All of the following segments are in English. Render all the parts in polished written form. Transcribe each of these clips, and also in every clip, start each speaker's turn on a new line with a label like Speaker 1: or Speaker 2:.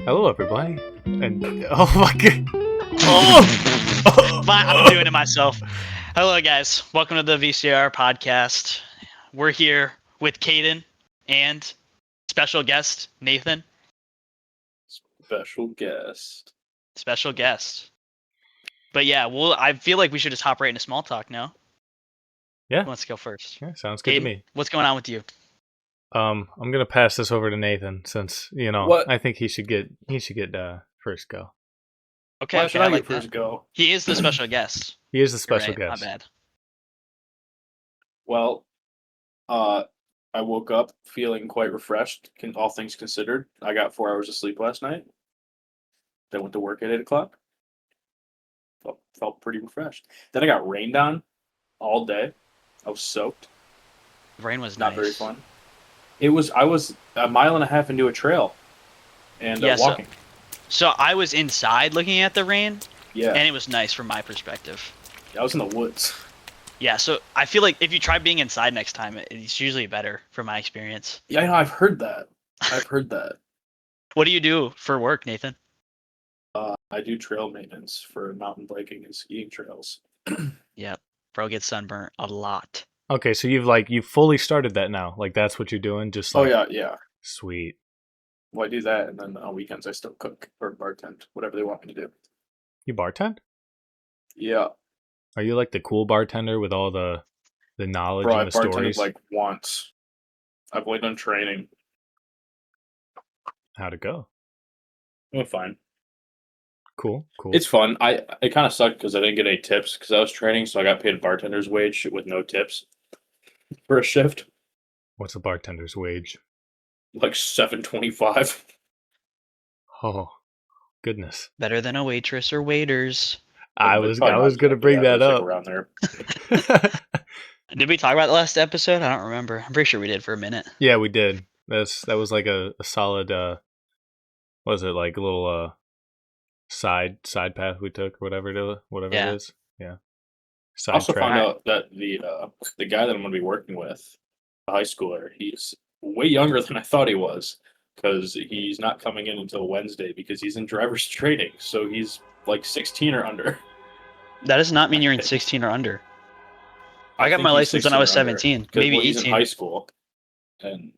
Speaker 1: Hello, everybody. And oh my god. Oh!
Speaker 2: I'm doing it myself. Hello, guys. Welcome to the VCR podcast. We're here with Caden and special guest Nathan.
Speaker 3: Special guest.
Speaker 2: But yeah, I feel like we should just hop right into small talk now.
Speaker 1: Yeah.
Speaker 2: Who wants to go first?
Speaker 1: Yeah, sounds good
Speaker 2: Caden,
Speaker 1: to me.
Speaker 2: what's going on with you?
Speaker 1: I'm gonna pass this over to Nathan since
Speaker 3: What?
Speaker 1: I think he should get first go.
Speaker 2: Okay,
Speaker 3: Why should
Speaker 2: I
Speaker 3: I
Speaker 2: like
Speaker 3: get first
Speaker 2: that.
Speaker 3: go?
Speaker 2: He is the special guest.
Speaker 1: He is the
Speaker 2: You're
Speaker 1: special
Speaker 2: right,
Speaker 1: guest.
Speaker 2: My bad.
Speaker 3: Well, I woke up feeling quite refreshed, all things considered. I got 4 hours of sleep last night. Then went to work at 8 o'clock. Felt pretty refreshed. Then I got rained on all day. I was soaked.
Speaker 2: Rain was
Speaker 3: Not
Speaker 2: nice.
Speaker 3: very fun. I was a mile and a half into a trail and walking.
Speaker 2: So I was inside looking at the rain,
Speaker 3: Yeah,
Speaker 2: and it was nice from my perspective.
Speaker 3: I was in the woods.
Speaker 2: Yeah, so I feel like if you try being inside next time, it's usually better from my experience.
Speaker 3: Yeah, I know. I've heard that.
Speaker 2: What do you do for work, Nathan?
Speaker 3: I do trail maintenance for mountain biking and skiing trails.
Speaker 2: Yep. Bro gets sunburnt a lot.
Speaker 1: Okay, so you've fully started that now. Like that's what you're doing. Just like,
Speaker 3: Yeah.
Speaker 1: sweet.
Speaker 3: Well, I do that, and then on weekends I still cook or bartend, whatever they want me to do.
Speaker 1: You bartend?
Speaker 3: Yeah,
Speaker 1: Are you like the cool bartender with all the knowledge
Speaker 3: bro, I
Speaker 1: and the
Speaker 3: bartended
Speaker 1: stories?
Speaker 3: like once. I've only done training.
Speaker 1: How'd it go?
Speaker 3: It went fine.
Speaker 1: Cool.
Speaker 3: It's fun. It kind of sucked because I didn't get any tips because I was training, so I got paid a bartender's wage with no tips for a shift,
Speaker 1: What's a bartender's wage?
Speaker 3: like $7.25.
Speaker 1: Oh, goodness.
Speaker 2: Better than a waitress or waiters.
Speaker 1: I was gonna bring that
Speaker 3: it's like
Speaker 1: up.
Speaker 3: around there.
Speaker 2: Did we talk about the last episode? I don't remember. I'm pretty sure we did for a minute.
Speaker 1: Yeah, we did. That was like a solid. What was it, like a little side path we took, or whatever it
Speaker 2: Yeah.
Speaker 1: is. Yeah.
Speaker 3: I
Speaker 1: Side
Speaker 3: also
Speaker 1: track.
Speaker 3: found out that the guy that I'm going to be working with, the high schooler, he's way younger than I thought he was because he's not coming in until Wednesday because he's in driver's training. So he's like 16 or under.
Speaker 2: That does not mean you're in 16 or under. I got
Speaker 3: think
Speaker 2: my
Speaker 3: he's
Speaker 2: license when I was
Speaker 3: 16 or under,
Speaker 2: 17,
Speaker 3: 'cause,
Speaker 2: maybe
Speaker 3: well, he's in
Speaker 2: 18.
Speaker 3: high school, and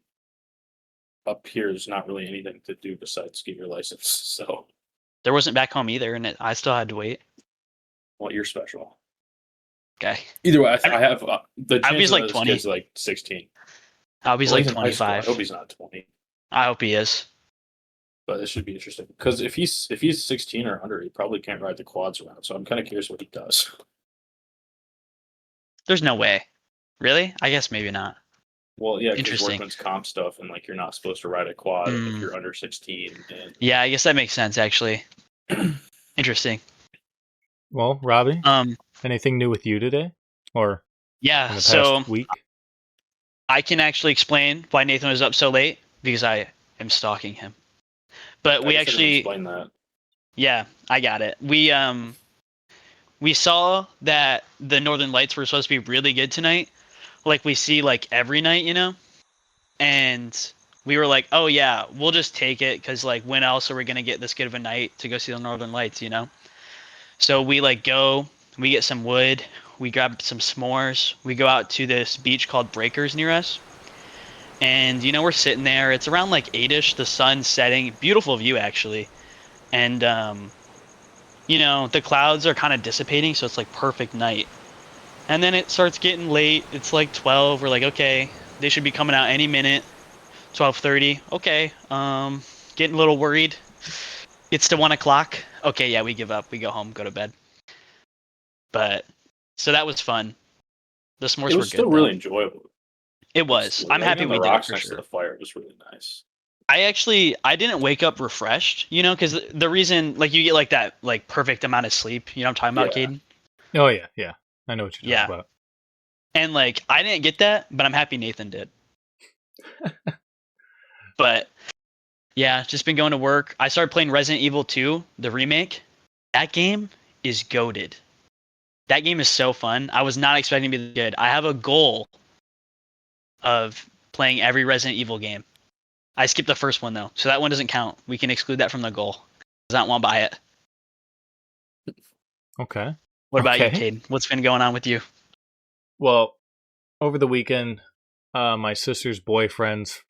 Speaker 3: up here there's not really anything to do besides get your license. So,
Speaker 2: There wasn't back home either, and I still had to wait.
Speaker 3: well, you're special.
Speaker 2: Okay.
Speaker 3: Either way, I have the
Speaker 2: I hope he's
Speaker 3: chances
Speaker 2: like
Speaker 3: of this
Speaker 2: 20.
Speaker 3: kid's like 16.
Speaker 2: I hope he's
Speaker 3: Well,
Speaker 2: like
Speaker 3: in high school.
Speaker 2: 25.
Speaker 3: I hope he's not 20.
Speaker 2: I hope he is.
Speaker 3: But this should be interesting because if he's 16 or under, he probably can't ride the quads around. So I'm kind of curious what he does.
Speaker 2: There's no way. Really? I guess maybe not.
Speaker 3: Well, yeah, because
Speaker 2: Interesting.
Speaker 3: workman's comp stuff, and like you're not supposed to ride a quad
Speaker 2: Mm.
Speaker 3: if you're under 16. And
Speaker 2: Yeah, I guess that makes sense, actually. Interesting.
Speaker 1: Well, Robbie, anything new with you today, or in
Speaker 2: Yeah,
Speaker 1: the past
Speaker 2: so
Speaker 1: week?
Speaker 2: I can actually explain why Nathan was up so late because I am stalking him. But we
Speaker 3: I guess I didn't
Speaker 2: actually,
Speaker 3: explain that.
Speaker 2: yeah, I got it. We saw that the Northern Lights were supposed to be really good tonight, like we see like every night, and we were like, oh yeah, we'll just take it because like when else are we gonna get this good of a night to go see the Northern Lights, So we like go, we get some wood, we grab some s'mores, we go out to this beach called Breakers near us, and we're sitting there. It's around like 8ish, the sun's setting, beautiful view actually, and the clouds are kind of dissipating, so it's like perfect night. And then it starts getting late. It's like 12. We're like, okay, they should be coming out any minute. 12:30. Okay. Getting a little worried. It's to 1 o'clock. Okay, yeah, we give up. We go home, go to bed. But so that was fun. The s'mores were good.
Speaker 3: It was still really enjoyable.
Speaker 2: It was. I'm happy we
Speaker 3: the
Speaker 2: did it
Speaker 3: rocks
Speaker 2: for
Speaker 3: next
Speaker 2: sure.
Speaker 3: to the fire was really nice.
Speaker 2: I didn't wake up refreshed, because the reason, like, you get like that like perfect amount of sleep. You know what I'm talking about,
Speaker 3: Yeah.
Speaker 2: Caden?
Speaker 1: Oh yeah. I know what you're talking about.
Speaker 2: And like I didn't get that, but I'm happy Nathan did. But yeah, just been going to work. I started playing Resident Evil 2, the remake. That game is goated. That game is so fun. I was not expecting to be good. I have a goal of playing every Resident Evil game. I skipped the first one though, so that one doesn't count. We can exclude that from the goal. Does not want to buy it.
Speaker 1: Okay.
Speaker 2: What about you,
Speaker 1: Okay.
Speaker 2: Cade? What's been going on with you?
Speaker 1: Well, over the weekend, my sister's boyfriend's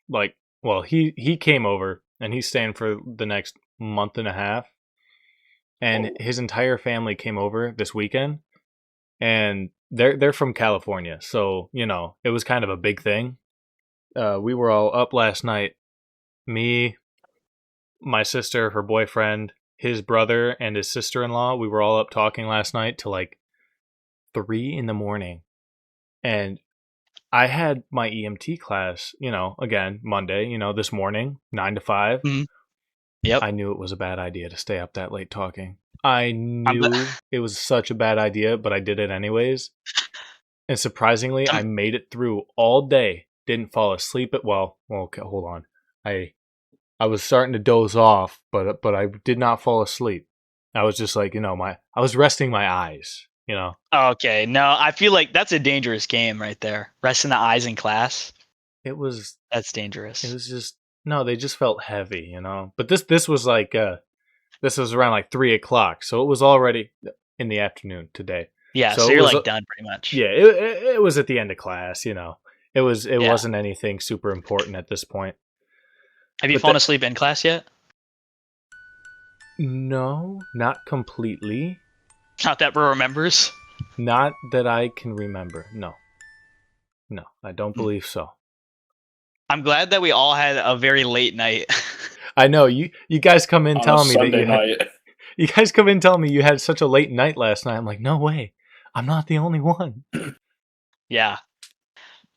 Speaker 1: he came over and he's staying for the next month and a half, and his entire family came over this weekend, and they're from California, so it was kind of a big thing. We were all up last night. Me, my sister, her boyfriend, his brother, and his sister-in-law. We were all up talking last night till like 3 a.m. And I had my EMT class, again, Monday, this morning, 9 to 5.
Speaker 2: Mhm. Yep.
Speaker 1: I knew it was a bad idea to stay up that late talking. I knew it was such a bad idea, but I did it anyways. And surprisingly, I made it through all day. Didn't fall asleep okay, hold on. I was starting to doze off, but I did not fall asleep. I was just like, I was resting my eyes,
Speaker 2: Okay, no, I feel like that's a dangerous game right there. Resting the eyes in class. That's dangerous.
Speaker 1: It was just no, they just felt heavy, But this was like this was around like 3 o'clock, so it was already in the afternoon today.
Speaker 2: Yeah, so you're like done pretty much.
Speaker 1: Yeah, it was at the end of class, It wasn't anything super important at this point.
Speaker 2: Have you fallen asleep in class yet?
Speaker 1: No, not completely.
Speaker 2: Not that bro remembers.
Speaker 1: Not that I can remember. No, I don't believe so.
Speaker 2: I'm glad that we all had a very late night.
Speaker 1: I know you guys come in telling me
Speaker 3: Sunday
Speaker 1: that you guys come in telling me you had such a late night last night. I'm like, no way, I'm not the only one.
Speaker 2: Yeah,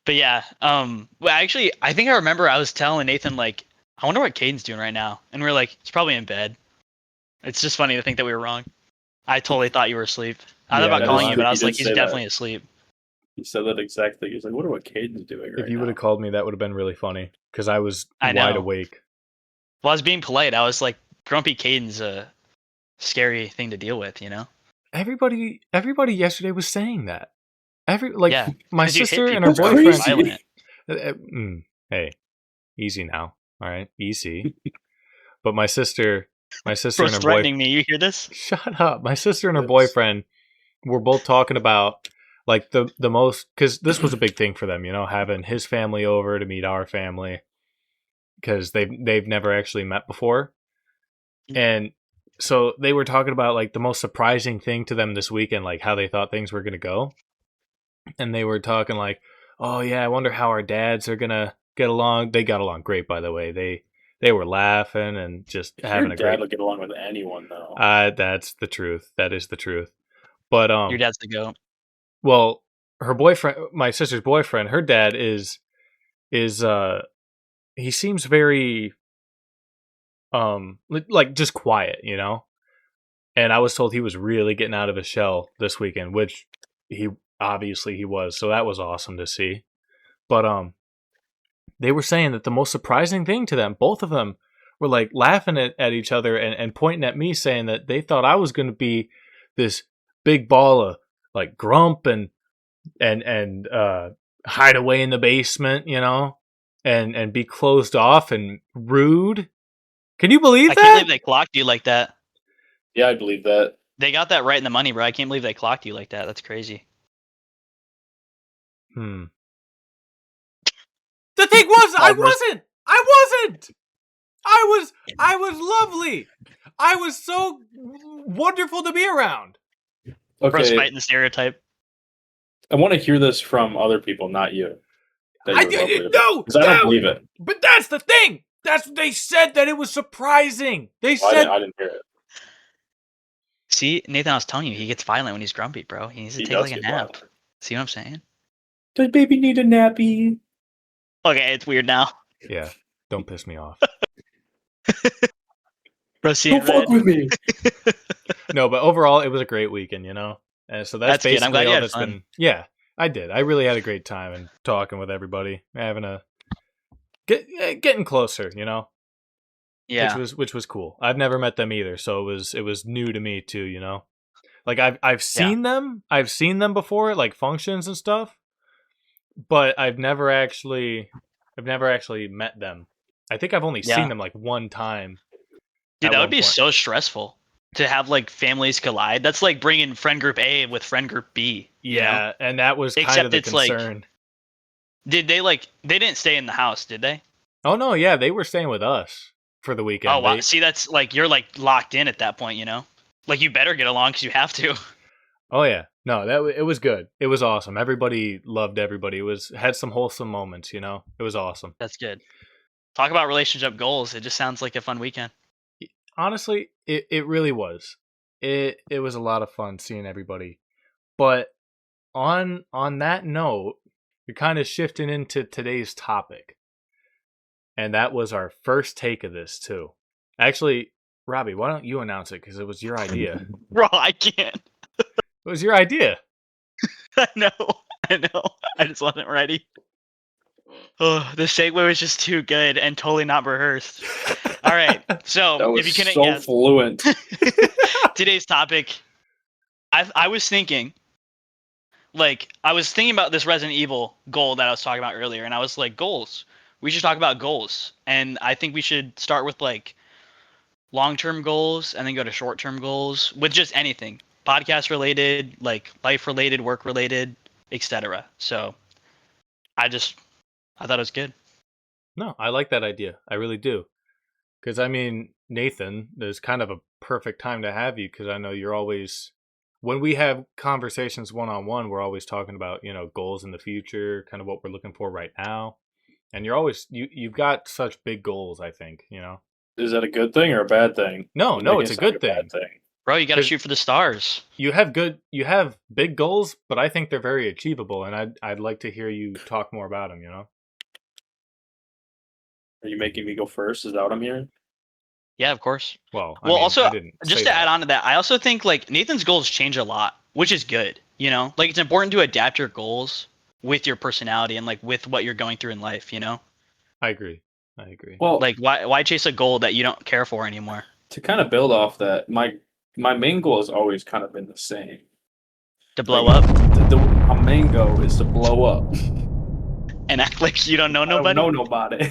Speaker 2: but yeah. Well, actually, I think I remember I was telling Nathan like, I wonder what Caden's doing right now, and we are like, he's probably in bed. It's just funny to think that we were wrong. I totally thought you were asleep. I thought about calling you, but I was like, he's definitely asleep.
Speaker 3: He said that exact thing. He's like, "Wonder what Caden's doing right now."
Speaker 1: If you would have called me, that would have been really funny because I was wide awake.
Speaker 2: Well, I was being polite. I was like, grumpy Caden's a scary thing to deal with,
Speaker 1: Everybody yesterday was saying that. My
Speaker 2: 'cause you hit
Speaker 1: sister and
Speaker 2: people.
Speaker 1: her
Speaker 2: That's
Speaker 1: boyfriend.
Speaker 2: violent.
Speaker 1: Hey, easy now. All right, easy. But my sister
Speaker 2: Bro's
Speaker 1: and her
Speaker 2: threatening me. You hear this?
Speaker 1: Shut up. My sister and her boyfriend were both talking about like the most, because this was a big thing for them, having his family over to meet our family because they've never actually met before. And so they were talking about like the most surprising thing to them this weekend, like how they thought things were going to go. And they were talking like, oh yeah, I wonder how our dads are going to get along. They got along great, by the way. They were laughing and just having a great.
Speaker 3: Your dad will get along with anyone, though.
Speaker 1: That's the truth. That is the truth. But
Speaker 2: Your dad's the goat.
Speaker 1: Well, her boyfriend, my sister's boyfriend, her dad is he seems very like just quiet, And I was told he was really getting out of his shell this weekend, which he was. So that was awesome to see. But they were saying that the most surprising thing to them, both of them were like laughing at each other and pointing at me, saying that they thought I was going to be this big ball of like grump and hide away in the basement, and be closed off and rude. Can you believe that?
Speaker 2: I can't believe they clocked you like that.
Speaker 3: Yeah, I believe that.
Speaker 2: They got that right in the money, bro. I can't believe they clocked you like that. That's crazy.
Speaker 1: The thing was, I wasn't. I was lovely. I was so wonderful to be around.
Speaker 3: Okay.
Speaker 2: Bro's fighting the stereotype.
Speaker 3: I want to hear this from other people, not you.
Speaker 1: I don't believe it. But that's the thing. They said that it was surprising. They said
Speaker 3: I didn't hear it.
Speaker 2: See, Nathan, I was telling you, he gets violent when he's grumpy, bro. He needs to take like a nap. Violent. See what I'm saying?
Speaker 3: Does baby need a nappy?
Speaker 2: Okay, it's weird now.
Speaker 1: Yeah, don't piss me off.
Speaker 2: Bro,
Speaker 3: don't fuck with me.
Speaker 1: No, but overall, it was a great weekend, And so that's basically
Speaker 2: good. I'm glad
Speaker 1: all
Speaker 2: you had
Speaker 1: that's
Speaker 2: fun.
Speaker 1: been. Yeah, I did. I really had a great time and talking with everybody, getting closer,
Speaker 2: Yeah,
Speaker 1: which was cool. I've never met them either, so it was new to me too, Like I've seen them before, like functions and stuff, but I've never actually met them I think I've only
Speaker 2: Yeah.
Speaker 1: seen them like one time.
Speaker 2: Dude,
Speaker 1: at
Speaker 2: that
Speaker 1: one
Speaker 2: would be
Speaker 1: point.
Speaker 2: so stressful to have like families collide. That's like bringing friend group A with friend group B. You know?
Speaker 1: Yeah, and that was kind
Speaker 2: Except
Speaker 1: of the
Speaker 2: it's like-
Speaker 1: concern.
Speaker 2: Did they they didn't stay in the house, did they?
Speaker 1: Oh no, yeah, they were staying with us for the weekend.
Speaker 2: Oh, wow.
Speaker 1: They-
Speaker 2: See, that's like you're like locked in at that point, you know? Like you better get along because you have to.
Speaker 1: Oh yeah, no, it was good. It was awesome. Everybody loved everybody. It was had some wholesome moments. It was awesome.
Speaker 2: That's good. Talk about relationship goals. It just sounds like a fun weekend.
Speaker 1: Honestly, it really was. It was a lot of fun seeing everybody. But on that note, you're kind of shifting into today's topic, and that was our first take of this too. Actually, Robbie, why don't you announce it because it was your idea.
Speaker 2: Bro, I can't.
Speaker 1: It was your idea.
Speaker 2: I know. I just wasn't ready. Oh, the segue was just too good and totally not rehearsed. All right. So
Speaker 3: That was
Speaker 2: if you couldn't
Speaker 3: so
Speaker 2: guess,
Speaker 3: fluent.
Speaker 2: today's topic, I was thinking, I was thinking about this Resident Evil goal that I was talking about earlier, and I was like, goals. We should talk about goals, and I think we should start with like long-term goals and then go to short-term goals with just anything, podcast related, like life related, work related, etc. So I thought it was good.
Speaker 1: No, I like that idea. I really do. Because, I mean, Nathan, there's kind of a perfect time to have you because I know you're always, when we have conversations one-on-one, we're always talking about, goals in the future, kind of what we're looking for right now. And you're always, you've got such big goals, I think,
Speaker 3: Is that a good thing or a bad thing?
Speaker 1: No,
Speaker 3: You
Speaker 1: no,
Speaker 3: make
Speaker 1: it's
Speaker 3: it
Speaker 1: a
Speaker 3: sound
Speaker 1: good
Speaker 3: like bad
Speaker 1: thing.
Speaker 2: Bro, you got to
Speaker 1: 'Cause-
Speaker 2: shoot for the stars.
Speaker 1: You have big goals, but I think they're very achievable. And I'd like to hear you talk more about them,
Speaker 3: Are you making me go first? Is that what I'm hearing?
Speaker 2: Yeah, of course.
Speaker 1: Well, I
Speaker 2: Well,
Speaker 1: mean,
Speaker 2: also,
Speaker 1: I didn't
Speaker 2: just
Speaker 1: say
Speaker 2: to
Speaker 1: that.
Speaker 2: add on to that, I also think like Nathan's goals change a lot, which is good. Like it's important to adapt your goals with your personality and like with what you're going through in life.
Speaker 1: I agree.
Speaker 3: Well,
Speaker 2: Like why chase a goal that you don't care for anymore?
Speaker 3: to kind of build off that, my main goal has always kind of been the same.
Speaker 2: To blow
Speaker 3: Like,
Speaker 2: up
Speaker 3: My main goal is to blow up.
Speaker 2: and act like you don't know
Speaker 3: I
Speaker 2: nobody.
Speaker 3: don't know nobody.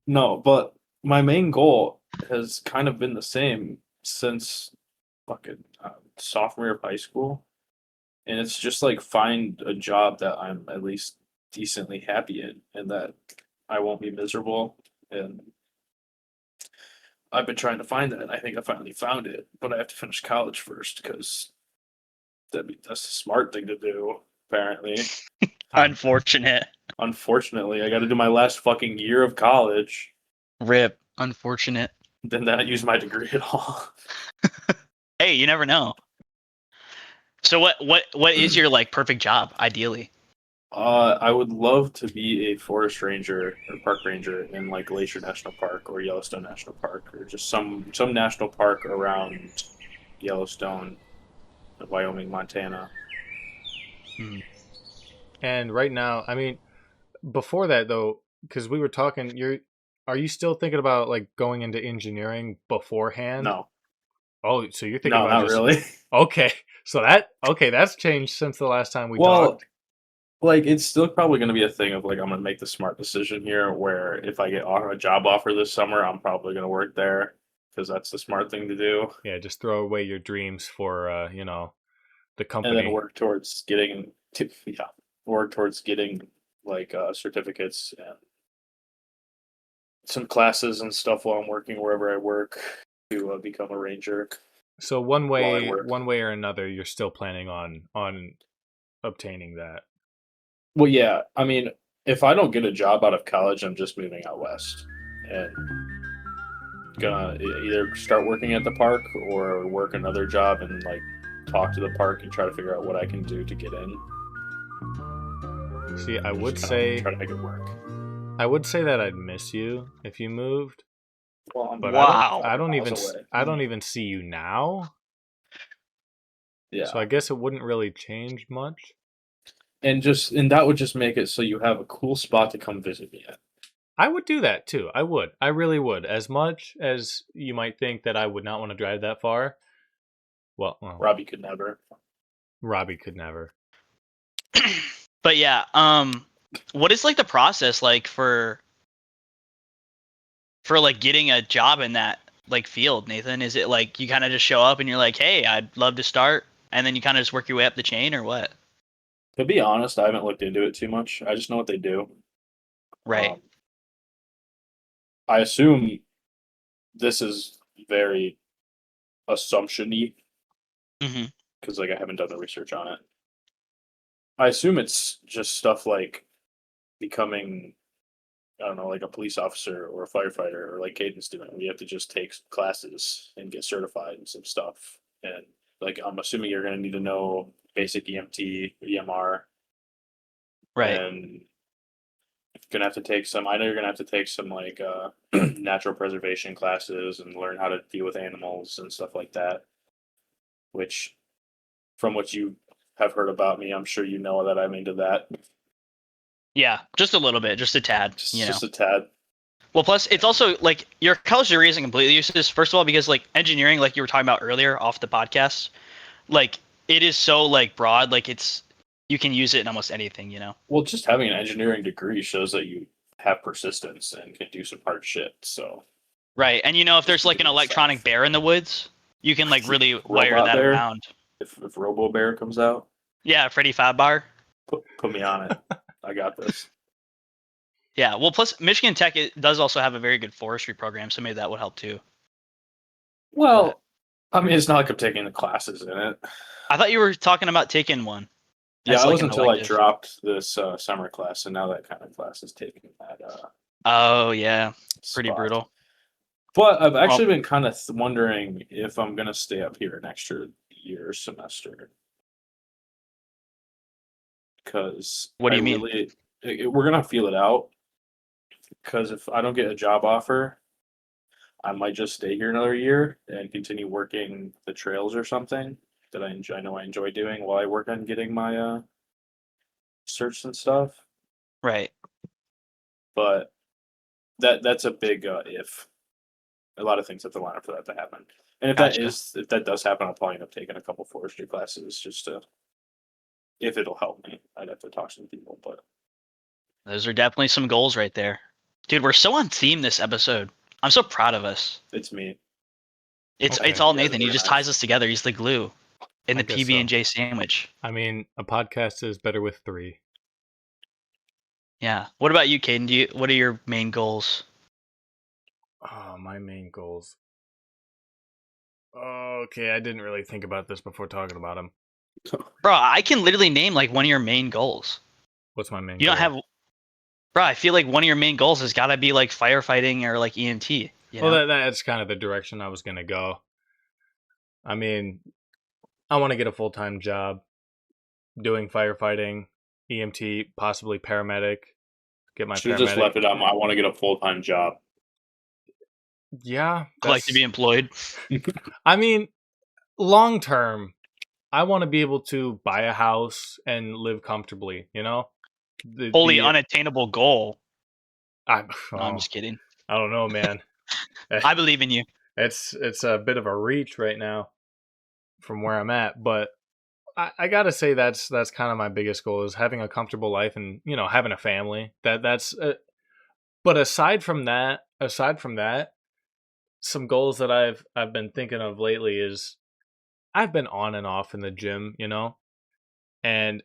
Speaker 3: No, but my main goal has kind of been the same since fucking sophomore year of high school, and it's just like find a job that I'm at least decently happy in, and that I won't be miserable. And I've been trying to find that, and I think I finally found it. But I have to finish college first because that's the smart thing to do. Apparently,
Speaker 2: Unfortunate.
Speaker 3: unfortunately, I got to do my last fucking year of college.
Speaker 2: Rip. Unfortunate.
Speaker 3: Then not use my degree at all.
Speaker 2: Hey, you never know. So what is your like perfect job ideally?
Speaker 3: I would love to be a forest ranger or park ranger in like Glacier National Park or Yellowstone National Park or just some national park around Yellowstone, Wyoming, Montana.
Speaker 1: And right now, I mean, before that though, because we were talking, are you still thinking about like going into engineering beforehand?
Speaker 3: No,
Speaker 1: Oh, so you're thinking
Speaker 3: no,
Speaker 1: about
Speaker 3: not
Speaker 1: just
Speaker 3: really.
Speaker 1: okay. So that's changed since the last time we
Speaker 3: Well,
Speaker 1: talked.
Speaker 3: like it's still probably going to be a thing of like I'm going to make the smart decision here. Where if I get a job offer this summer, I'm probably going to work there because that's the smart thing to do,
Speaker 1: Yeah, just throw away your dreams for the company.
Speaker 3: and then work towards getting like certificates and some classes and stuff while I'm working wherever I work to become a ranger.
Speaker 1: So one
Speaker 3: while I
Speaker 1: way
Speaker 3: work.
Speaker 1: or another, you're still planning on obtaining that.
Speaker 3: Well, yeah, I mean, if I don't get a job out of college, I'm just moving out west and gonna either start working at the park or work another job and like talk to the park and try to figure out what I can do to get in.
Speaker 1: See, I would
Speaker 3: Just
Speaker 1: say
Speaker 3: try to make it work.
Speaker 1: I would say that I'd miss you if you moved,
Speaker 3: Well, I'm
Speaker 1: but
Speaker 2: Wow.
Speaker 1: I don't
Speaker 3: miles
Speaker 1: even
Speaker 3: away.
Speaker 1: I don't even see you now.
Speaker 3: Yeah,
Speaker 1: So I guess it wouldn't really change much.
Speaker 3: and that would just make it so you have a cool spot to come visit me at.
Speaker 1: I would do that too. I would. I really would. As much as you might think that I would not want to drive that far. Well,
Speaker 3: Robbie could never.
Speaker 1: Robbie could never.
Speaker 2: But yeah, what is like the process like for for like getting a job in that like field, Nathan? Is it like you kind of just show up and you're like, hey, I'd love to start, and then you kind of just work your way up the chain, or what?
Speaker 3: To be honest, I haven't looked into it too much. I just know what they do.
Speaker 2: Right.
Speaker 3: I assume this is very assumption-y
Speaker 2: Mm-hmm.
Speaker 3: because like I haven't done the research on it. I assume it's just stuff like becoming, I don't know, like a police officer or a firefighter or like Caden's doing. We have to just take some classes and get certified in some stuff. And like I'm assuming you're going to need to know basic EMT, EMR,
Speaker 2: Right.
Speaker 3: and you're gonna have to take some. I know you're gonna have to take some like natural preservation classes and learn how to deal with animals and stuff like that. Which, from what you have heard about me, I'm sure you know that I'm into that.
Speaker 2: Yeah, just a little bit, just a tad.
Speaker 3: Just a tad.
Speaker 2: Well, plus it's also like your college degree isn't completely useless. First of all, because like engineering, like you were talking about earlier off the podcast, like it is so like broad. Like you can use it in almost anything.
Speaker 3: Well, just having an engineering degree shows that you have persistence and can do some hard shit. So
Speaker 2: right, and if there's like an electronic bear in the woods, you can like really wire that
Speaker 3: bear?
Speaker 2: around.
Speaker 3: If Robo Bear comes out,
Speaker 2: Yeah, Freddy Fazbear.
Speaker 3: put me on it. I got this.
Speaker 2: Yeah, well, plus Michigan Tech does also have a very good forestry program, so maybe that would help too.
Speaker 3: Well, I mean, it's not like I'm taking the classes in it.
Speaker 2: I thought you were talking about taking one.
Speaker 3: Yeah,
Speaker 2: As,
Speaker 3: I
Speaker 2: like,
Speaker 3: was
Speaker 2: an
Speaker 3: until I
Speaker 2: elective.
Speaker 3: dropped this summer class, and now that kind of class is taking that.
Speaker 2: Oh yeah, pretty
Speaker 3: spot.
Speaker 2: brutal.
Speaker 3: But I've actually been kind of wondering if I'm gonna stay up here an extra year or semester. Because
Speaker 2: What do you mean?
Speaker 3: We're gonna feel it out. Because if I don't get a job offer, I might just stay here another year and continue working the trails or something that I enjoy. I know I enjoy doing while I work on getting my certs and stuff.
Speaker 2: Right.
Speaker 3: But that's a big if. A lot of things have to line up for that to happen. And if
Speaker 2: Gotcha.
Speaker 3: if that does happen, I'll probably end up taking a couple forestry classes just to, if it'll help me. I'd have to talk to some people, but
Speaker 2: Those are definitely some goals right there. Dude, we're so on theme this episode. I'm so proud of us.
Speaker 3: it's me.
Speaker 2: It's
Speaker 1: Okay.
Speaker 2: all
Speaker 3: Yeah,
Speaker 2: Nathan. He
Speaker 3: very
Speaker 2: just
Speaker 3: nice.
Speaker 2: ties us together. He's the glue in
Speaker 1: I
Speaker 2: the
Speaker 1: guess
Speaker 2: PB&J sandwich.
Speaker 1: I mean, a podcast is better with 3.
Speaker 2: Yeah. What about you, Caden? What are your main goals?
Speaker 1: Oh, my main goals. Okay, I didn't really think about this before talking about them.
Speaker 2: Bro, I can literally name like one of your main goals.
Speaker 1: What's my main
Speaker 2: You
Speaker 1: goal?
Speaker 2: don't have Bro, I feel like one of your main goals has got to be like firefighting or like EMT.
Speaker 1: Well, that's kind of the direction I was going to go. I mean, I want to get a full-time job doing firefighting, EMT, possibly paramedic. Get my
Speaker 3: Should have
Speaker 1: paramedic.
Speaker 3: just left it on. I want to get a full-time job.
Speaker 1: Yeah.
Speaker 2: I like to be employed.
Speaker 1: I mean, long term, I want to be able to buy a house and live comfortably,
Speaker 2: Wholly unattainable goal.
Speaker 1: No,
Speaker 2: I'm just kidding.
Speaker 1: I don't know, man.
Speaker 2: I believe in you.
Speaker 1: It's a bit of a reach right now from where I'm at, but I gotta say that's kind of my biggest goal is having a comfortable life and having a family. But aside from that, some goals that I've been thinking of lately is I've been on and off in the gym, and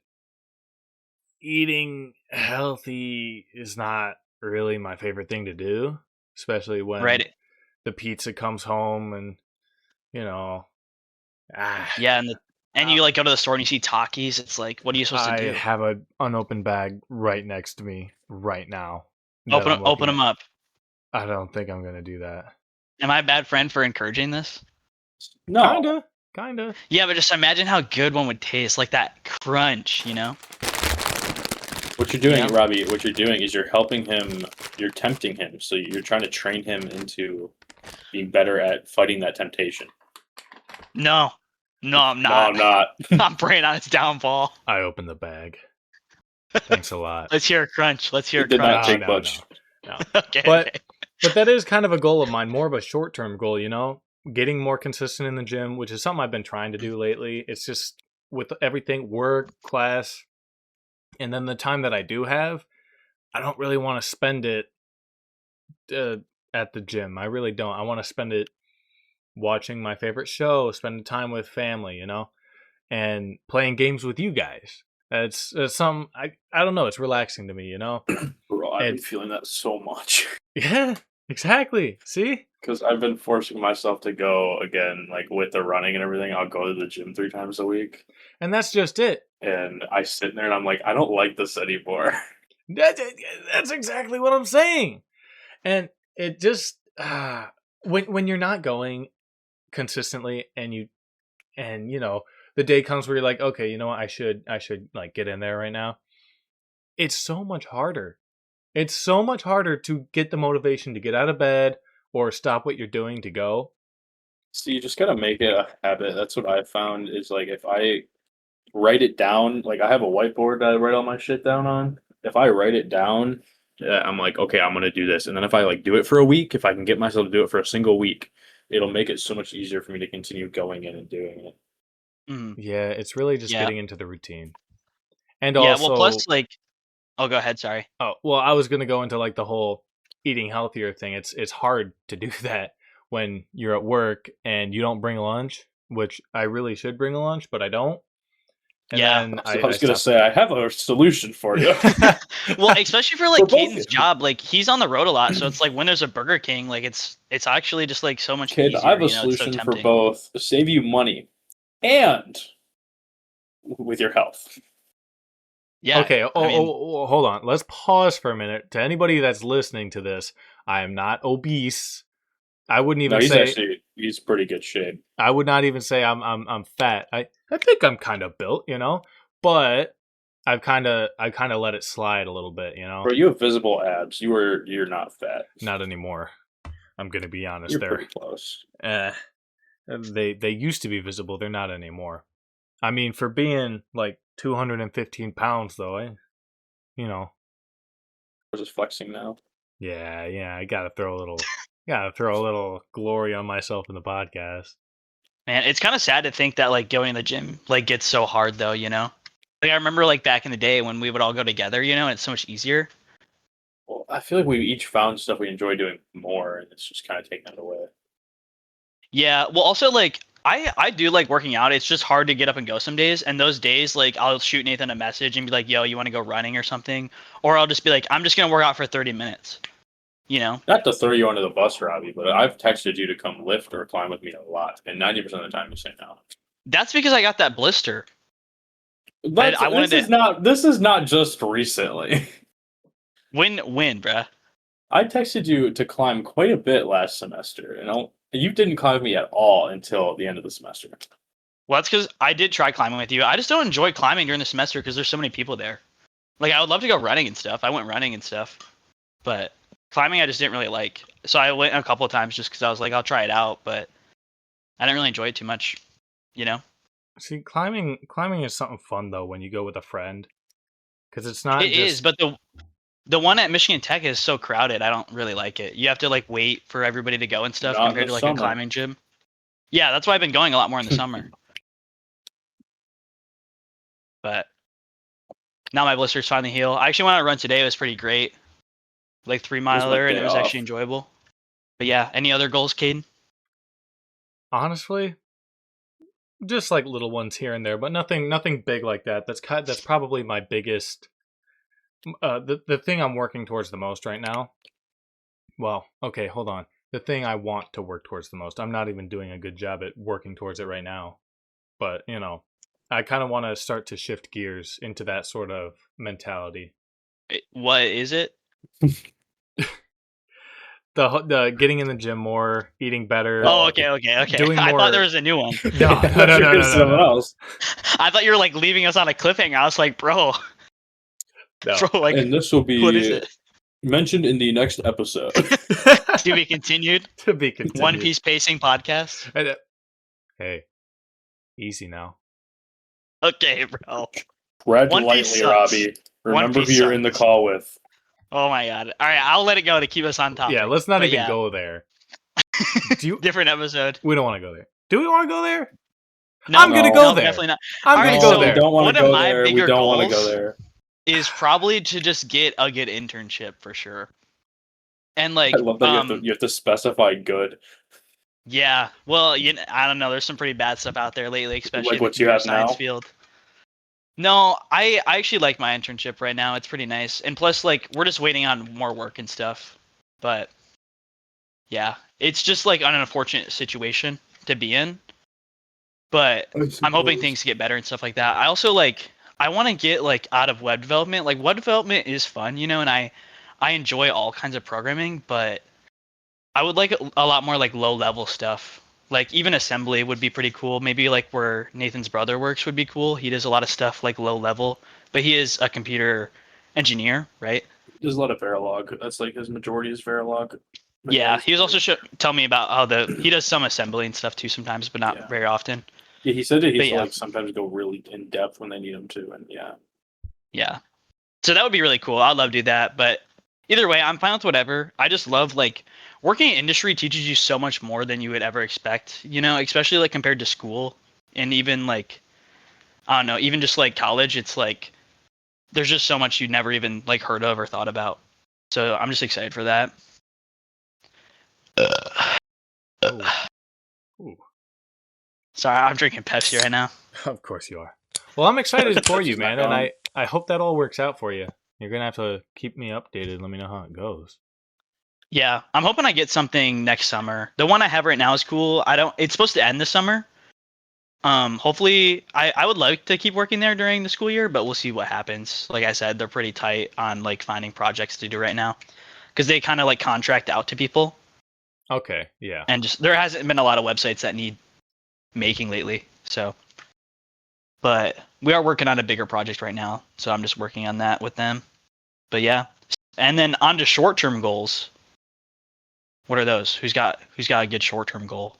Speaker 1: eating healthy is not really my favorite thing to do, especially when the pizza comes home and
Speaker 2: yeah, and you like go to the store and you see Takis. It's like, what are you supposed to do?
Speaker 1: I have an unopened bag right next to me right now.
Speaker 2: Open them up.
Speaker 1: I don't think I'm gonna do that.
Speaker 2: Am I a bad friend for encouraging this?
Speaker 3: No,
Speaker 1: Kinda.
Speaker 2: Yeah, but just imagine how good one would taste, like that crunch,
Speaker 3: What you're doing, Robbie, what you're doing is you're helping him, you're tempting him. So you're trying to train him into being better at fighting that temptation.
Speaker 2: No, I'm not.
Speaker 3: No, I'm not.
Speaker 2: I'm praying on its downfall.
Speaker 1: I opened the bag. Thanks a lot.
Speaker 2: Let's hear a crunch. Let's hear a
Speaker 3: Did not
Speaker 2: crunch.
Speaker 3: take much.
Speaker 1: No.
Speaker 2: Okay.
Speaker 1: But that is kind of a goal of mine, more of a short-term goal, getting more consistent in the gym, which is something I've been trying to do lately. It's just with everything, work, class, and then the time that I do have, I don't really want to spend it at the gym. I really don't. I want to spend it watching my favorite show, spending time with family, and playing games with you guys. It's some I don't know. It's relaxing to me,
Speaker 3: Bro, I've been feeling that so much.
Speaker 1: Yeah, exactly. See,
Speaker 3: because I've been forcing myself to go again, like with the running and everything. I'll go to the gym 3 times a week,
Speaker 1: and that's just it.
Speaker 3: and I sit in there and I'm like, I don't like this anymore.
Speaker 1: That's exactly what I'm saying. And it just when you're not going consistently, and the day comes where you're like, okay, you know what, I should like get in there right now. It's so much harder. It's so much harder to get the motivation to get out of bed or stop what you're doing to go.
Speaker 3: So you just gotta make it a habit. That's what I've found is like if I write it down, like I have a whiteboard that I write all my shit down on. If I write it down, I'm like, okay, I'm gonna do this, and then if I like do it for a week, if I can get myself to do it for a single week, it'll make it so much easier for me to continue going in and doing it.
Speaker 1: Yeah, it's really just getting into the routine. And
Speaker 2: Yeah,
Speaker 1: also,
Speaker 2: well, plus like, oh, go ahead. Sorry.
Speaker 1: oh, well, I was gonna go into like the whole eating healthier thing. It's hard to do that when you're at work and you don't bring lunch, which I really should bring a lunch, but I don't. And
Speaker 2: Yeah.
Speaker 1: then
Speaker 3: I was gonna say I have a solution for you.
Speaker 2: Well, especially for like
Speaker 3: For both
Speaker 2: Caden's
Speaker 3: of you.
Speaker 2: job, like he's on the road a lot, so it's like when there's a Burger King, like it's actually just like so much
Speaker 3: Kid,
Speaker 2: easier.
Speaker 3: I have a
Speaker 2: it's so
Speaker 3: solution for
Speaker 2: tempting.
Speaker 3: both. Save you money and with your health.
Speaker 2: Yeah.
Speaker 1: Okay.
Speaker 2: I mean,
Speaker 1: Hold on. Let's pause for a minute. To anybody that's listening to this, I am not obese. I wouldn't
Speaker 3: No,
Speaker 1: even say
Speaker 3: he's pretty good shape.
Speaker 1: I would not even say I'm fat. I think I'm kind of built, but I've kind of let it slide a little bit,
Speaker 3: Bro, you have visible abs. You're not fat.
Speaker 1: Not anymore. I'm gonna be honest.
Speaker 3: You're
Speaker 1: They're
Speaker 3: pretty close.
Speaker 1: they used to be visible. They're not anymore. I mean, for being like 215 pounds, though,
Speaker 3: I'm just flexing now.
Speaker 1: yeah, I gotta throw a little glory on myself in the podcast.
Speaker 2: man, it's kind of sad to think that like going to the gym like gets so hard though. Like I remember like back in the day when we would all go together, and it's so much easier.
Speaker 3: Well, I feel like we each found stuff we enjoy doing more, and it's just kind of taking it away.
Speaker 2: Yeah. Well, also like I do like working out. It's just hard to get up and go some days. And those days, like I'll shoot Nathan a message and be like, "Yo, you want to go running or something?" Or I'll just be like, "I'm just gonna work out for 30 minutes."
Speaker 3: Not to throw you under the bus, Robbie, but I've texted you to come lift or climb with me a lot, and 90% of the time you say no.
Speaker 2: That's because I got that blister.
Speaker 3: This is not just recently.
Speaker 2: Win, bruh.
Speaker 3: I texted you to climb quite a bit last semester, and you didn't climb with me at all until the end of the semester.
Speaker 2: Well, that's because I did try climbing with you. I just don't enjoy climbing during the semester because there's so many people there. Like I would love to go running and stuff. I went running and stuff, but climbing I just didn't really like. So I went a couple of times just because I was like, I'll try it out, but I didn't really enjoy it too much.
Speaker 1: See, climbing is something fun though when you go with a friend, because it's not.
Speaker 2: It is, but the one at Michigan Tech is so crowded. I don't really like it. You have to like wait for everybody to go and stuff
Speaker 3: Not in
Speaker 2: compared to
Speaker 3: the
Speaker 2: like
Speaker 3: summer.
Speaker 2: a climbing gym. Yeah, that's why I've been going a lot more in the summer. But now my blister's finally healed. I actually went on a run today. It was pretty great. Like 3 miler, and it was actually enjoyable. But yeah, any other goals, Caden?
Speaker 1: Honestly, just like little ones here and there, but nothing big like that. That's probably my biggest. The thing I'm working towards the most right now. Well, okay, hold on. The thing I want to work towards the most. I'm not even doing a good job at working towards it right now, but I kind of want to start to shift gears into that sort of mentality.
Speaker 2: What is it?
Speaker 1: The getting in the gym more, eating better.
Speaker 2: Oh, okay.
Speaker 1: Doing
Speaker 2: I
Speaker 1: more...
Speaker 2: thought there was a new one.
Speaker 1: No.
Speaker 3: Else.
Speaker 2: I thought you were like leaving us on a cliffhanger. I was like, bro.
Speaker 1: No.
Speaker 2: Bro, like,
Speaker 3: and this will be
Speaker 2: what is it?
Speaker 3: Mentioned in the next episode.
Speaker 2: To be continued.
Speaker 1: To be continued.
Speaker 2: One Piece Pacing Podcast.
Speaker 1: Hey, easy now.
Speaker 2: Okay, bro.
Speaker 3: Tread
Speaker 2: One Piece
Speaker 3: lightly,
Speaker 2: sucks.
Speaker 3: Robbie.
Speaker 2: One
Speaker 3: Remember who
Speaker 2: Piece
Speaker 3: you're in the
Speaker 2: sucks.
Speaker 3: call with.
Speaker 2: Oh my god. All right, I'll let it go to keep us on topic.
Speaker 1: Yeah, let's not
Speaker 2: But
Speaker 1: even
Speaker 2: yeah.
Speaker 1: go there.
Speaker 2: Different episode.
Speaker 1: We don't want to go there. Do we want to go there?
Speaker 2: No,
Speaker 1: I'm gonna go
Speaker 2: no,
Speaker 1: there.
Speaker 2: Definitely not.
Speaker 1: I'm
Speaker 2: All
Speaker 1: gonna
Speaker 2: right,
Speaker 1: go
Speaker 2: so
Speaker 1: there.
Speaker 3: We don't want
Speaker 2: one
Speaker 3: to
Speaker 2: of
Speaker 3: go
Speaker 2: my
Speaker 3: there. We
Speaker 2: bigger
Speaker 3: don't want to
Speaker 2: goals
Speaker 3: go there.
Speaker 2: is probably to just get a good internship for sure. And like,
Speaker 3: I love that you have to specify good.
Speaker 2: yeah, well, I don't know. There's some pretty bad stuff out there lately, especially
Speaker 3: Like
Speaker 2: in the
Speaker 3: what you
Speaker 2: computer
Speaker 3: have
Speaker 2: science
Speaker 3: now?
Speaker 2: field. No, I actually like my internship right now. It's pretty nice. And plus, like, we're just waiting on more work and stuff. But yeah, it's just like an unfortunate situation to be in. But I'm hoping things get better and stuff like that. I also I want to get like out of web development. Like web development is fun, and I enjoy all kinds of programming, but I would like a lot more like low level stuff. Like even assembly would be pretty cool. Maybe like where Nathan's brother works would be cool. He does a lot of stuff like low level, but he is a computer engineer, right?
Speaker 3: There's a lot of Verilog. That's like his majority is Verilog.
Speaker 2: Yeah, he was also tell me about how he does some assembly and stuff too sometimes, but not very often.
Speaker 3: Yeah, he said that
Speaker 2: But
Speaker 3: he's
Speaker 2: yeah.
Speaker 3: like sometimes go really in depth when they need him to, and
Speaker 2: Yeah. So that would be really cool. I'd love to do that. But either way, I'm fine with whatever. I just love like working in industry teaches you so much more than you would ever expect, especially like compared to school and even like, I don't know, even just like college. It's like there's just so much you'd never even like heard of or thought about. So I'm just excited for that.
Speaker 1: Ooh.
Speaker 2: Sorry, I'm drinking Pepsi right now.
Speaker 1: Of course you are. Well, I'm excited for you, man, and
Speaker 3: on.
Speaker 1: I hope that all works out for you. You're gonna have to keep me updated. Let me know how it goes.
Speaker 2: Yeah, I'm hoping I get something next summer. The one I have right now is cool. It's supposed to end this summer. Hopefully I would like to keep working there during the school year, but we'll see what happens. Like I said, they're pretty tight on like finding projects to do right now because they kind of like contract out to people.
Speaker 1: Okay, yeah.
Speaker 2: And just there hasn't been a lot of websites that need making lately. So, but we are working on a bigger project right now, so I'm just working on that with them. But yeah, and then on to short-term goals. What are those? Who's got a good short-term goal?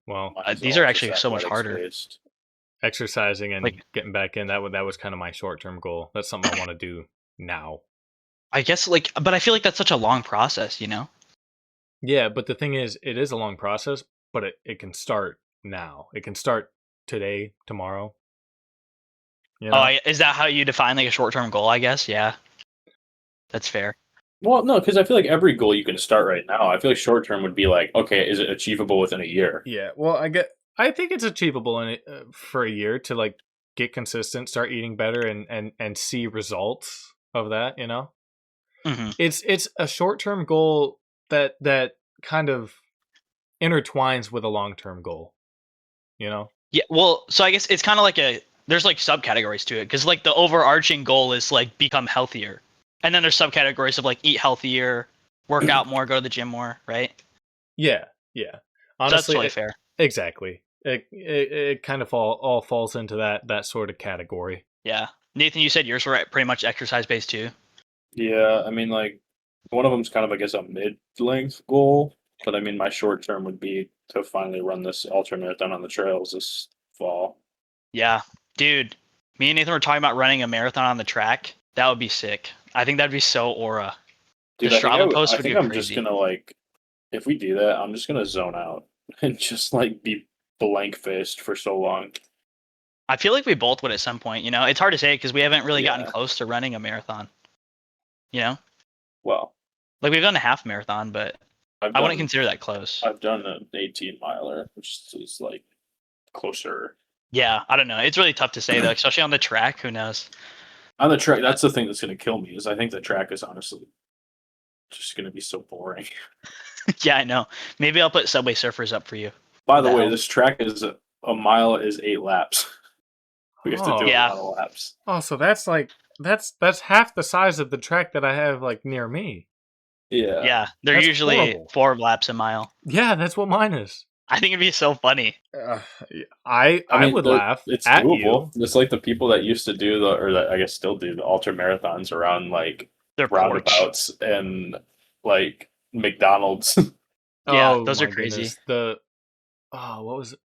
Speaker 1: Well,
Speaker 2: these are actually so much harder.
Speaker 3: Based.
Speaker 1: Exercising and getting back in, that was kind of my short-term goal. That's something I want to do now.
Speaker 2: I guess but I feel like that's such a long process,
Speaker 1: Yeah, but the thing is, it is a long process, but it can start now. It can start today, tomorrow.
Speaker 2: Is that how you define like a short-term goal? I guess, yeah. That's fair.
Speaker 3: Well, no, because I feel like every goal you can start right now. I feel like short term would be like, okay, is it achievable within a year?
Speaker 1: Yeah, well, I think it's achievable for a year to like get consistent, start eating better, and see results of that.
Speaker 2: Mm-hmm.
Speaker 1: It's a short term goal that kind of intertwines with a long term goal.
Speaker 2: Yeah. Well, so I guess it's kind of like there's like subcategories to it because like the overarching goal is like become healthier. And then there's subcategories of like eat healthier, work out more, go to the gym more, right?
Speaker 1: Yeah. Honestly,
Speaker 2: so that's totally fair.
Speaker 1: Exactly. It kind of all falls into that sort of category.
Speaker 2: Yeah. Nathan, you said yours were pretty much exercise based too.
Speaker 3: Yeah, I mean, like one of them's kind of, I guess, a mid-length goal, but I mean, my short term would be to finally run this ultra marathon on the trails this fall.
Speaker 2: Yeah, dude. Me and Nathan were talking about running a marathon on the track. That would be sick. I think that'd be so aura.
Speaker 3: Dude,
Speaker 2: the Strava post
Speaker 3: I
Speaker 2: would
Speaker 3: think
Speaker 2: be
Speaker 3: I'm
Speaker 2: crazy.
Speaker 3: just gonna if we do that, I'm just gonna zone out and just like be blank faced for so long.
Speaker 2: I feel like we both would at some point. It's hard to say because we haven't really gotten close to running a marathon.
Speaker 3: Well,
Speaker 2: like we've done a half marathon, but I wouldn't consider that close.
Speaker 3: I've done an 18-miler, which is like closer.
Speaker 2: Yeah, I don't know. It's really tough to say though, especially on the track. Who knows?
Speaker 3: On the track, that's the thing that's going to kill me. Is I think the track is honestly just going to be so boring.
Speaker 2: Yeah, I know. Maybe I'll put Subway Surfers up for you.
Speaker 3: By the way, this track is a mile is 8 laps. We have to do a lot of laps.
Speaker 1: Oh, so that's like that's half the size of the track that I have like near me.
Speaker 3: Yeah.
Speaker 2: Yeah, they're
Speaker 1: that's
Speaker 2: usually
Speaker 1: horrible.
Speaker 2: 4 laps a mile.
Speaker 1: Yeah, that's what mine is.
Speaker 2: I think it'd be so funny.
Speaker 1: I would laugh.
Speaker 3: It's
Speaker 1: at
Speaker 3: doable.
Speaker 1: you.
Speaker 3: It's like the people that used to do that I guess still do the ultra marathons around like
Speaker 2: their
Speaker 3: roundabouts and like McDonald's.
Speaker 2: Yeah, those are crazy.
Speaker 1: Goodness. What was it?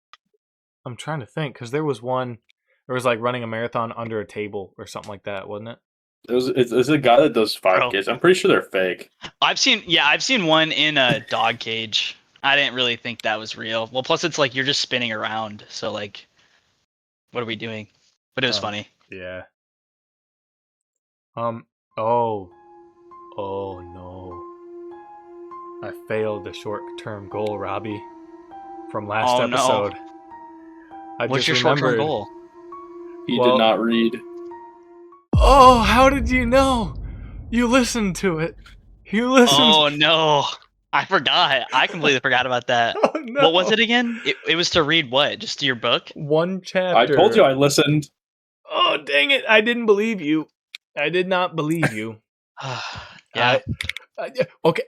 Speaker 1: I'm trying to think because there was like running a marathon under a table or something like that, wasn't it?
Speaker 3: It's a guy that does 5Ks. I'm pretty sure they're fake.
Speaker 2: I've seen one in a dog cage. I didn't really think that was real. Well, plus it's like you're just spinning around. So like, what are we doing? But it was funny.
Speaker 1: Yeah. Oh no. I failed the short-term goal, Robby, from last
Speaker 2: Oh, no.
Speaker 1: episode. I
Speaker 2: What's
Speaker 1: just
Speaker 2: your short-term
Speaker 1: remembered.
Speaker 2: goal?
Speaker 3: He
Speaker 1: Well-
Speaker 3: did not read.
Speaker 1: Oh, how did you know? You listened to it. You listened.
Speaker 2: Oh no, I forgot. I completely forgot about that.
Speaker 1: Oh, no.
Speaker 2: What was it again? It was to read what? Just your book?
Speaker 1: One chapter.
Speaker 3: I told you I listened.
Speaker 1: Oh, dang it. I didn't believe you. I did not believe you.
Speaker 2: Yeah.
Speaker 1: Okay.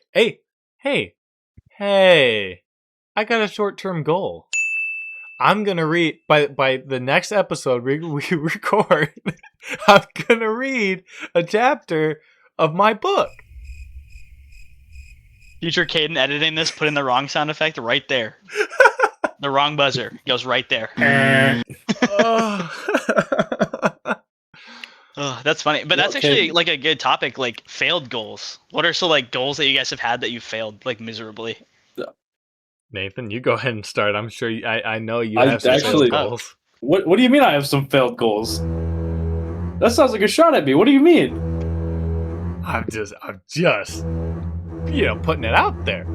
Speaker 1: Hey. I got a short-term goal. I'm going to read, by the next episode we record, I'm going to read a chapter of my book.
Speaker 2: Future Caden editing this, put in the wrong sound effect right there. The wrong buzzer goes right there. Oh, that's funny. But that's actually
Speaker 3: Caden.
Speaker 2: like a good topic, like failed goals. What are some like goals that you guys have had that you failed like miserably?
Speaker 1: Nathan, you go ahead and start. I'm sure I know you
Speaker 3: I
Speaker 1: have some
Speaker 3: actually-
Speaker 1: failed goals.
Speaker 3: What do you mean I have some failed goals? That sounds like a shot at me. What do you mean?
Speaker 1: I'm just putting it out there.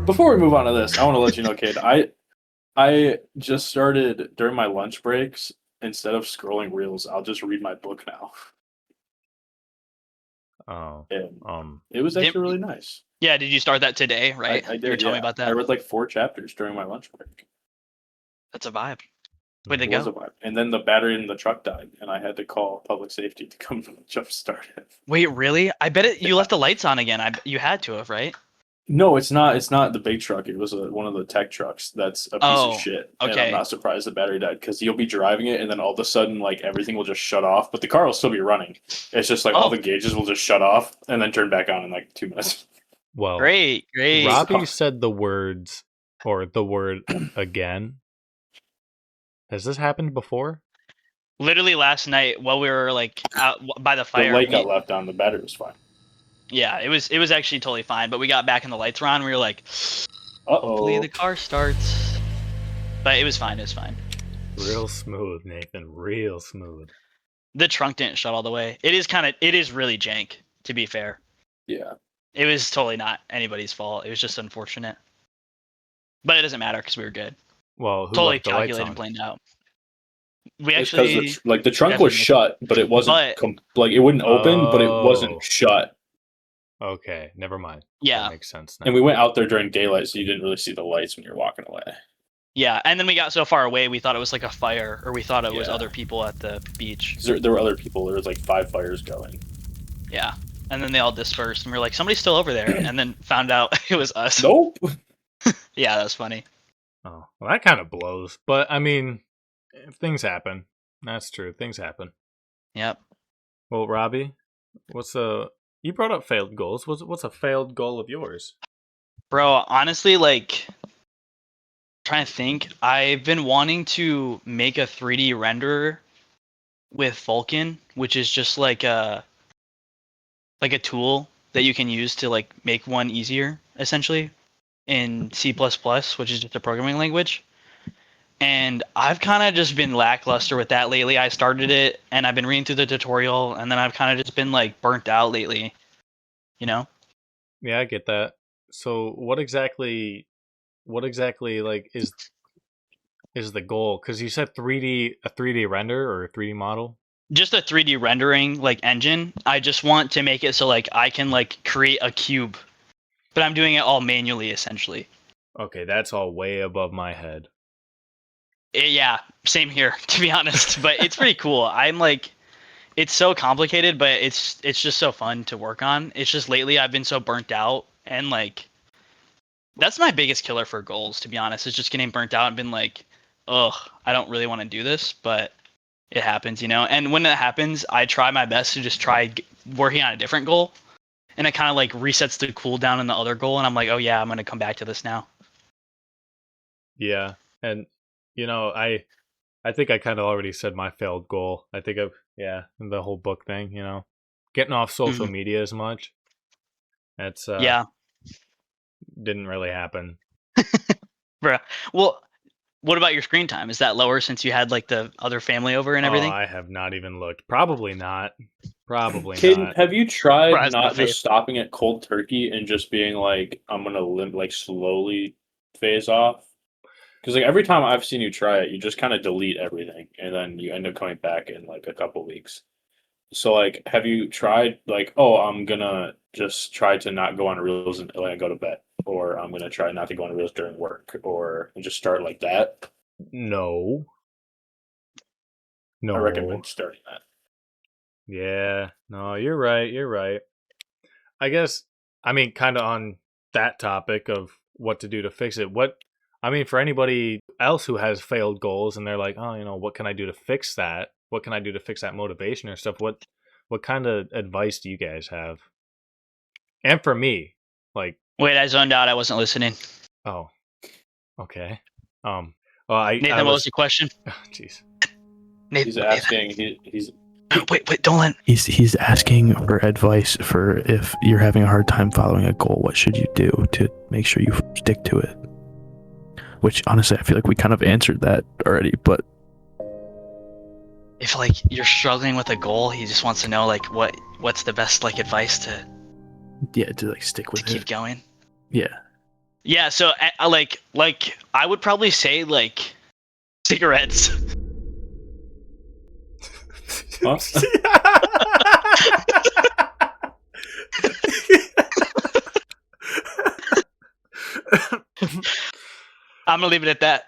Speaker 3: Before we move on to this, I want to let you know, Kate, I just started during my lunch breaks, instead of scrolling reels, I'll just read my book now.
Speaker 1: Oh,
Speaker 3: And it was actually really nice.
Speaker 2: Yeah, did you start that today, right?
Speaker 3: I
Speaker 2: You were
Speaker 3: did,
Speaker 2: telling me
Speaker 3: yeah.
Speaker 2: about that.
Speaker 3: I read like 4 chapters during my lunch break.
Speaker 2: That's a vibe. Way to
Speaker 3: It was a
Speaker 2: go.
Speaker 3: vibe. And then the battery in the truck died, and I had to call public safety to come jump start it.
Speaker 2: Wait, really? I bet you left the lights on again. You had to have, right?
Speaker 3: No, it's not. It's not the big truck. It was one of the tech trucks. That's a piece of shit. And
Speaker 2: okay.
Speaker 3: I'm not surprised the battery died because you'll be driving it, and then all of a sudden, like everything will just shut off, but the car will still be running. It's just like all the gauges will just shut off and then turn back on in like 2 minutes.
Speaker 1: well,
Speaker 2: Great.
Speaker 1: Robby said the word again. Has this happened before?
Speaker 2: Literally last night while we were like out by the
Speaker 3: The
Speaker 2: fire.
Speaker 3: light got left on. The battery was fine.
Speaker 2: Yeah, it was actually totally fine, but we got back and the lights were on. And we were like, hopefully
Speaker 3: Uh-oh.
Speaker 2: the car starts. But it was fine. It was fine.
Speaker 1: Real smooth, Nathan. Real smooth.
Speaker 2: The trunk didn't shut all the way. It is really jank, to be fair.
Speaker 3: Yeah.
Speaker 2: It was totally not anybody's fault. It was just unfortunate. But it doesn't matter because we were good.
Speaker 1: Well, who
Speaker 2: Totally
Speaker 1: left the lights
Speaker 2: calculated
Speaker 1: on?
Speaker 2: and planned out. We
Speaker 3: It's because
Speaker 2: actually
Speaker 3: the trunk was
Speaker 2: definitely-
Speaker 3: shut, but it wasn't like it wouldn't open, but it
Speaker 1: Oh.
Speaker 3: wasn't shut.
Speaker 1: Okay, never mind.
Speaker 2: yeah.
Speaker 1: That makes sense now.
Speaker 3: And we went out there during daylight, so you didn't really see the lights when you're walking away.
Speaker 2: Yeah, and then we got so far away, we thought it was like a fire, or we thought it was
Speaker 3: Yeah.
Speaker 2: other people at the beach.
Speaker 3: 'Cause there were other people. There was like 5 fires going.
Speaker 2: Yeah, and then they all dispersed, and we were like, somebody's still over there, and then found out it was us.
Speaker 3: Nope.
Speaker 2: Yeah, that was funny.
Speaker 1: Oh, well, that kind of blows. But I mean, if things happen. That's true. Things happen.
Speaker 2: Yep.
Speaker 1: Well, Robby, you brought up failed goals. What's a failed goal of yours?
Speaker 2: Bro, honestly, like, trying to think, I've been wanting to make a 3D renderer with Vulkan, which is just like a tool that you can use to like make one easier, essentially, in C++, which is just a programming language. And I've kind of just been lackluster with that lately. I started it, and I've been reading through the tutorial, and then I've kind of just been like burnt out lately, you know?
Speaker 1: Yeah, I get that. So, what exactly like is the goal? Because you said a 3D render or a 3D model.
Speaker 2: Just a 3D rendering like engine. I just want to make it so like I can like create a cube, but I'm doing it all manually essentially.
Speaker 1: Okay, that's all way above my head.
Speaker 2: Yeah, same here to be honest, but it's pretty cool. I'm like, it's so complicated, but it's just so fun to work on. It's just lately I've been so burnt out, and like that's my biggest killer for goals, to be honest, is just getting burnt out and been like, ugh, I don't really want to do this, but it happens, you know? And when that happens, I try my best to just try working on a different goal, and it kind of like resets the cooldown in the other goal, and I'm like, oh yeah, I'm going to come back to this now.
Speaker 1: Yeah, and you know, I think I kind of already said my failed goal. I think the whole book thing, you know, getting off social media as much. That's
Speaker 2: Yeah.
Speaker 1: didn't really happen.
Speaker 2: Bruh. Well, what about your screen time? Is that lower since you had like the other family over and everything?
Speaker 1: Oh, I have not even looked. Probably not. Probably
Speaker 3: Caden,
Speaker 1: not.
Speaker 3: have you tried
Speaker 2: Fries my
Speaker 3: not
Speaker 2: face.
Speaker 3: just stopping at cold turkey and just being like, I'm gonna like slowly phase off? Because like every time I've seen you try it, you just kind of delete everything, and then you end up coming back in like a couple weeks. So like, have you tried like, oh, I'm gonna just try to not go on reels until I go to bed, or I'm gonna try not to go on reels during work, or just start like that?
Speaker 1: No.
Speaker 3: I recommend starting that.
Speaker 1: Yeah. No, you're right. You're right. I guess, I mean, kind of on that topic of what to do to fix it. For anybody else who has failed goals and they're like, oh, what can I do to fix that? What can I do to fix that motivation or stuff? What kind of advice do you guys have? And for me, like,
Speaker 2: Wait, I zoned out. I wasn't listening.
Speaker 1: oh, okay. Nathan,
Speaker 2: Nathan, what was the question?
Speaker 1: Jeez.
Speaker 2: Nathan,
Speaker 3: He's asking. He's
Speaker 2: wait, don't let.
Speaker 4: He's asking for advice for if you're having a hard time following a goal, what should you do to make sure you stick to it? Which honestly, I feel like we kind of answered that already, but
Speaker 2: If like you're struggling with a goal, he just wants to know like what's the best like advice to
Speaker 4: yeah, to like stick with
Speaker 2: keep
Speaker 4: it.
Speaker 2: going.
Speaker 4: Yeah.
Speaker 2: Yeah, so I like I would probably say like cigarettes.
Speaker 3: Huh?
Speaker 2: I'm gonna leave it at that.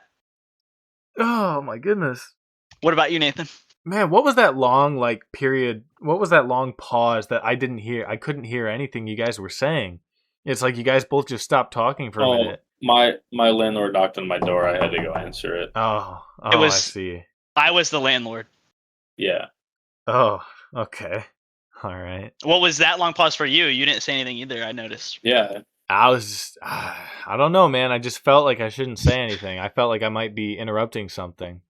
Speaker 1: Oh my goodness.
Speaker 2: What about you, Nathan?
Speaker 1: Man, what was that long period? What was that long pause that I didn't hear? I couldn't hear anything you guys were saying. It's like you guys both just stopped talking for a minute.
Speaker 3: my landlord knocked on my door. I had to go answer it.
Speaker 1: Oh,
Speaker 2: It was-
Speaker 1: I see.
Speaker 2: I was the landlord.
Speaker 3: Yeah.
Speaker 1: Oh, okay. All right.
Speaker 2: What was that long pause for you? You didn't say anything either, I noticed.
Speaker 3: Yeah.
Speaker 1: I was just, I don't know, man. I just felt like I shouldn't say anything. I felt like I might be interrupting something.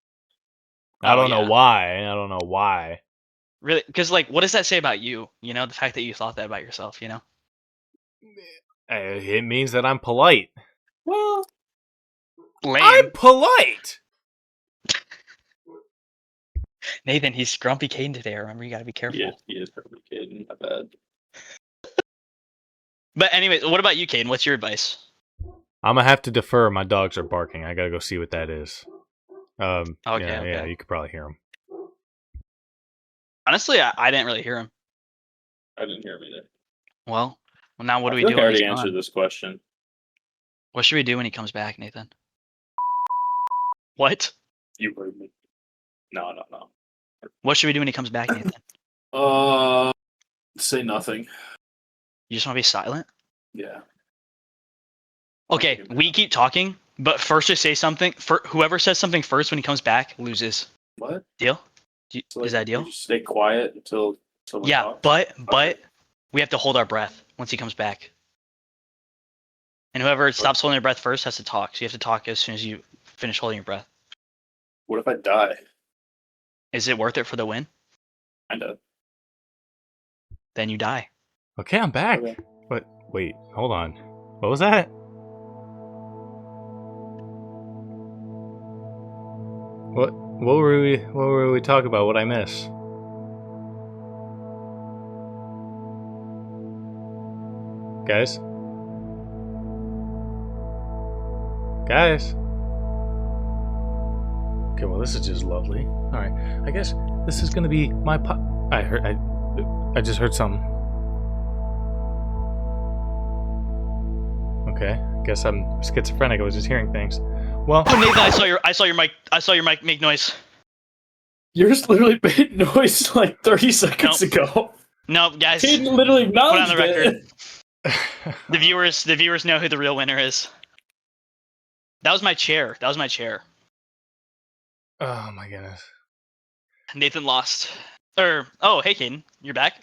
Speaker 1: I don't know why.
Speaker 2: Really? Because like, what does that say about you? You know, the fact that you thought that about yourself. You know.
Speaker 1: It means that I'm polite.
Speaker 3: Well,
Speaker 2: Lame.
Speaker 1: I'm polite.
Speaker 2: Nathan, he's grumpy Caden today. Remember, you got to be careful.
Speaker 3: he is probably kidding. My bad.
Speaker 2: But anyway, what about you, Caden? What's your advice?
Speaker 1: I'm gonna have to defer. My dogs are barking. I gotta go see what that is.
Speaker 2: Okay.
Speaker 1: Yeah, you could probably hear them.
Speaker 2: Honestly, I didn't really hear him.
Speaker 3: I didn't hear him either.
Speaker 2: Well, now what do
Speaker 3: I
Speaker 2: we
Speaker 3: feel
Speaker 2: do?
Speaker 3: like I
Speaker 2: when he's
Speaker 3: already
Speaker 2: gone?
Speaker 3: answered this question.
Speaker 2: What should we do when he comes back, Nathan? What?
Speaker 3: You heard me. No.
Speaker 2: What should we do when he comes back, Nathan?
Speaker 3: Say nothing.
Speaker 2: You just want to be silent?
Speaker 3: Yeah.
Speaker 2: Okay, we keep talking, but first just say something. Whoever says something first when he comes back loses.
Speaker 3: What?
Speaker 2: Deal?
Speaker 3: So,
Speaker 2: Is that a deal?
Speaker 3: you just stay quiet until someone
Speaker 2: Yeah,
Speaker 3: talks?
Speaker 2: but
Speaker 3: Okay.
Speaker 2: we have to hold our breath once he comes back. And whoever stops holding their breath first has to talk. So you have to talk as soon as you finish holding your breath.
Speaker 3: What if I die?
Speaker 2: Is it worth it for the win?
Speaker 3: Kinda.
Speaker 2: Then you die.
Speaker 1: Okay, I'm back.
Speaker 3: Okay.
Speaker 1: But wait, hold on. What was that? What were we talking about? What I miss? Guys? Okay, well this is just lovely. Alright, I guess this is gonna be my I just heard something. Okay, guess I'm schizophrenic. I was just hearing things. Well,
Speaker 2: Oh, Nathan, I saw your mic make noise.
Speaker 3: Yours literally made noise like 30 seconds
Speaker 2: Nope.
Speaker 3: ago.
Speaker 2: No, guys,
Speaker 3: Caden literally acknowledged
Speaker 2: Put on the
Speaker 3: it.
Speaker 2: the viewers know who the real winner is. That was my chair.
Speaker 1: oh my goodness.
Speaker 2: Nathan lost. Hey, Caden, you're back.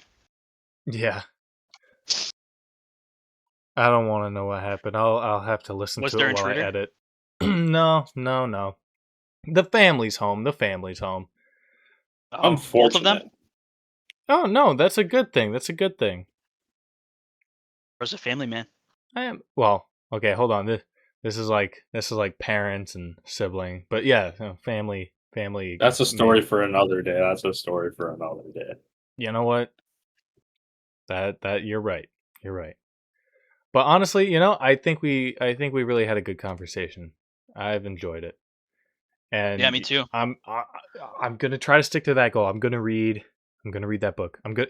Speaker 1: Yeah. I don't want to know what happened. I'll have to listen
Speaker 2: Was
Speaker 1: to
Speaker 2: there
Speaker 1: it while I
Speaker 2: intruder?
Speaker 1: edit. No. The family's home.
Speaker 2: Oh,
Speaker 3: Unfortunate.
Speaker 2: both of them?
Speaker 1: Oh no, that's a good thing.
Speaker 2: Or was a family man?
Speaker 1: I am well. Okay, hold on. This is like parents and sibling, but yeah, family.
Speaker 3: That's a story
Speaker 1: man.
Speaker 3: for another day.
Speaker 1: You know what? That you're right. You're right. But honestly, you know, I think we really had a good conversation. I've enjoyed it. And
Speaker 2: Yeah, me too.
Speaker 1: I'm gonna try to stick to that goal. I'm gonna read that book. I'm gonna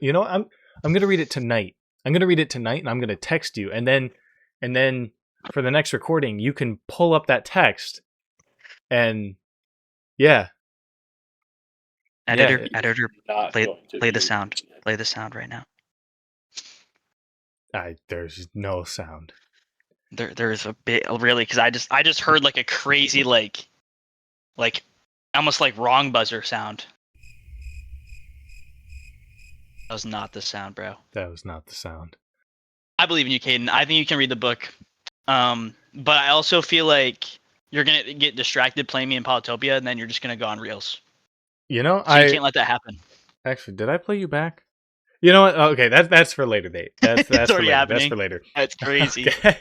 Speaker 1: read it tonight. I'm gonna read it tonight, and I'm gonna text you, and then for the next recording, you can pull up that text, and yeah.
Speaker 2: Editor,
Speaker 3: Not
Speaker 2: play
Speaker 3: going to
Speaker 2: play the
Speaker 3: be-
Speaker 2: sound. Play the sound right now.
Speaker 1: There's no sound.
Speaker 2: There's a bit really because I just heard like a crazy like almost like wrong buzzer sound. That was not the sound, bro.
Speaker 1: That was not the sound.
Speaker 2: I believe in you, Caden. I think you can read the book. But I also feel like you're gonna get distracted playing me in Polytopia, and then you're just gonna go on reels.
Speaker 1: You know,
Speaker 2: So you can't let that happen.
Speaker 1: Actually, did I play you back? You know what? Okay, that's for later date. That's
Speaker 2: It's
Speaker 1: for
Speaker 2: already
Speaker 1: later.
Speaker 2: happening.
Speaker 1: That's for later.
Speaker 2: That's crazy.
Speaker 1: Okay.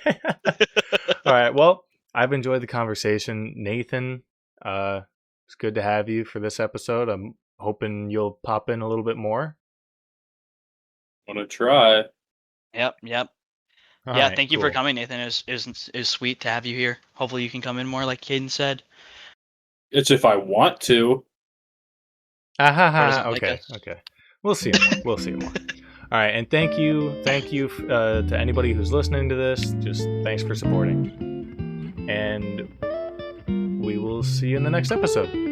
Speaker 1: All right. Well, I've enjoyed the conversation, Nathan. It's good to have you for this episode. I'm hoping you'll pop in a little bit more.
Speaker 3: I'm gonna try.
Speaker 2: Yep.
Speaker 1: All
Speaker 2: Yeah,
Speaker 1: right,
Speaker 2: thank you for
Speaker 1: cool.
Speaker 2: coming, Nathan. It was sweet to have you here. Hopefully you can come in more, like Caden said.
Speaker 3: It's if I want to.
Speaker 2: doesn't like
Speaker 1: Okay.
Speaker 2: us.
Speaker 1: Okay. We'll see. We'll see more. All right, and thank you to anybody who's listening to this. Just thanks for supporting, and we will see you in the next episode.